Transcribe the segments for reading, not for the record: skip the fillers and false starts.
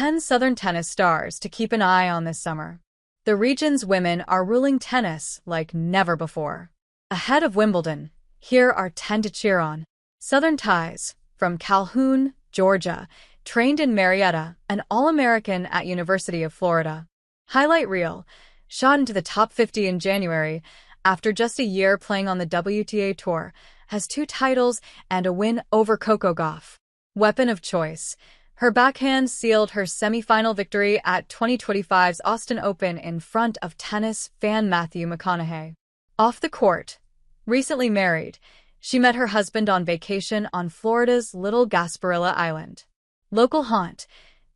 10 Southern tennis stars to keep an eye on this summer. The region's women are ruling tennis like never before. Ahead of Wimbledon, here are 10 to cheer on. Southern ties, from Calhoun, Georgia, trained in Marietta, an All-American at University of Florida. Highlight reel, shot into the top 50 in January, after just a year playing on the WTA Tour, has 2 titles and a win over Coco Gauff. Weapon of choice. Her backhand sealed her semi-final victory at 2025's Austin Open in front of tennis fan Matthew McConaughey. Off the court. Recently married, she met her husband on vacation on Florida's Little Gasparilla Island. Local haunt.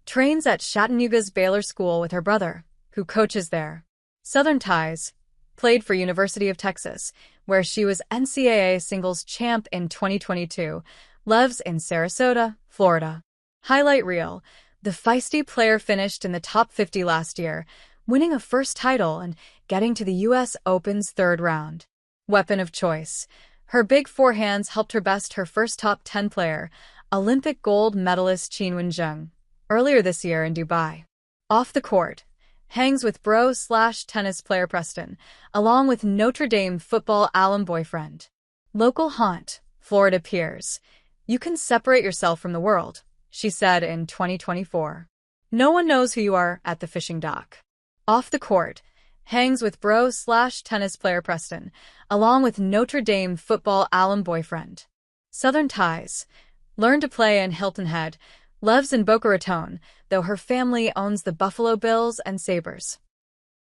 Trains at Chattanooga's Baylor School with her brother, who coaches there. Southern ties. Played for University of Texas, where she was NCAA singles champ in 2022, lives in Sarasota, Florida. Highlight reel. The feisty player finished in the top 50 last year, winning a first title and getting to the U.S. Open's 3rd round. Weapon of choice. Her big forehands helped her best her first top 10 player, Olympic gold medalist Qinwen Zheng, earlier this year in Dubai. Off the court. Hangs with bro/tennis player Preston, along with Notre Dame football alum boyfriend. Local haunt. Florida peers. You can separate yourself from the world, she said in 2024. No one knows who you are at the fishing dock. Off the court. Hangs with bro/tennis player Preston, along with Notre Dame football alum boyfriend. Southern ties. Learned to play in Hilton Head, lives in Boca Raton, though her family owns the Buffalo Bills and Sabres.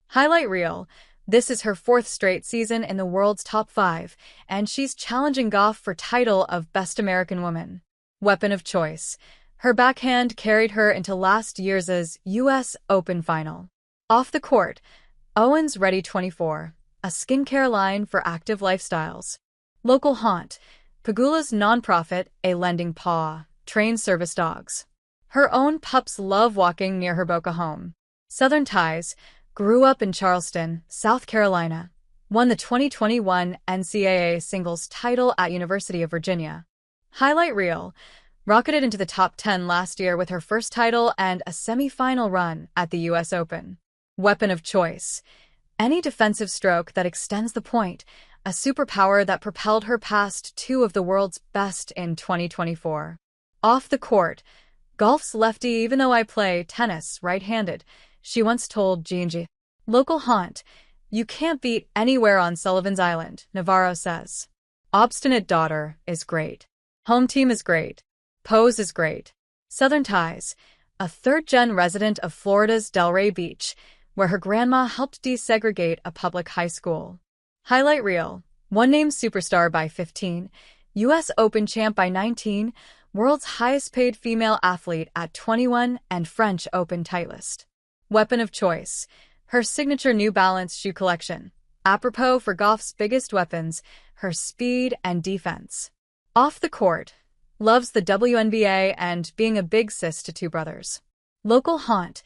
Highlight reel. This is her 4th straight season in the world's top 5, and she's challenging Gauff for title of Best American Woman. Weapon of choice. Her backhand carried her into last year's U.S. Open final. Off the court. Owens Ready 24, a skincare line for active lifestyles. Local haunt. Pagula's nonprofit, A Lending Paw, trains service dogs. Her own pups love walking near her Boca home. Southern ties. Grew up in Charleston, South Carolina. Won the 2021 NCAA singles title at University of Virginia. Highlight reel. Rocketed into the top 10 last year with her first title and a semi-final run at the U.S. Open. Weapon of choice. Any defensive stroke that extends the point, a superpower that propelled her past 2 of the world's best in 2024. Off the court. Golf's lefty even though I play tennis right-handed, she once told G&G. Local haunt. You can't beat anywhere on Sullivan's Island, Navarro says. Obstinate daughter is great. Home team is great. Pose is great. Southern ties. A 3rd-gen resident of Florida's Delray Beach, where her grandma helped desegregate a public high school. Highlight reel. One-name superstar by 15, U.S. Open champ by 19, world's highest-paid female athlete at 21, and French Open titleist. Weapon of choice. Her signature New Balance shoe collection. Apropos for Gauff's biggest weapons, her speed and defense. Off the court. Loves the WNBA and being a big sis to 2 brothers. Local haunt.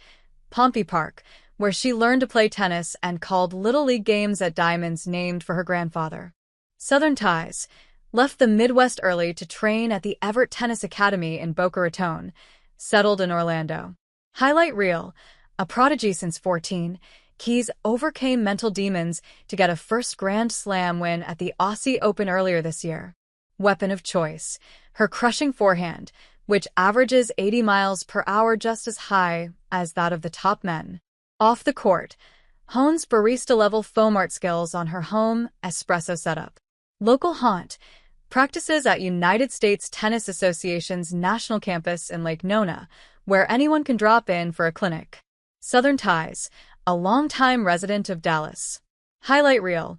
Pompey Park, where she learned to play tennis and called Little League games at diamonds named for her grandfather. Southern ties. Left the Midwest early to train at the Everett Tennis Academy in Boca Raton. Settled in Orlando. Highlight reel. A prodigy since 14, Keys overcame mental demons to get a first Grand Slam win at the Aussie Open earlier this year. Weapon of choice. Her crushing forehand, which averages 80 miles per hour, just as high as that of the top men. Off the court. Hones barista-level foam art skills on her home espresso setup. Local haunt. Practices at United States Tennis Association's national campus in Lake Nona, where anyone can drop in for a clinic. Southern ties. A longtime resident of Dallas. Highlight reel.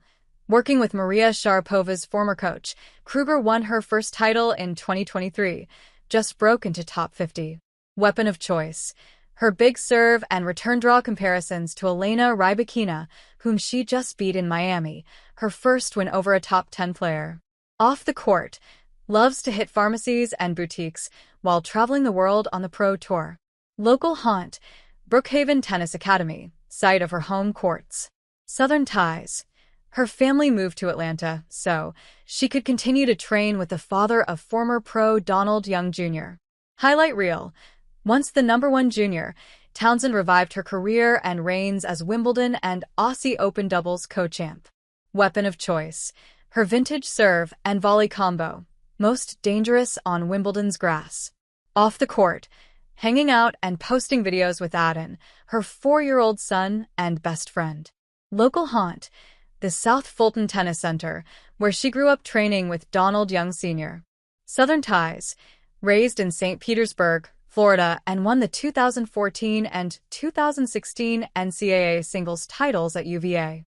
Working with Maria Sharapova's former coach, Kruger won her first title in 2023, just broke into top 50. Weapon of choice. Her big serve and return draw comparisons to Elena Rybakina, whom she just beat in Miami, her first win over a top 10 player. Off the court. Loves to hit pharmacies and boutiques while traveling the world on the pro tour. Local haunt. Brookhaven Tennis Academy, site of her home courts. Southern ties. Her family moved to Atlanta so she could continue to train with the father of former pro Donald Young Jr. Highlight reel. Once the #1 junior, Townsend revived her career and reigns as Wimbledon and Aussie Open doubles co-champ. Weapon of choice: her vintage serve and volley combo, most dangerous on Wimbledon's grass. Off the court, hanging out and posting videos with Aden, her 4-year-old son and best friend. Local haunt: the South Fulton Tennis Center, where she grew up training with Donald Young Sr. Southern ties: raised in St. Petersburg, Florida, and won the 2014 and 2016 NCAA singles titles at UVA.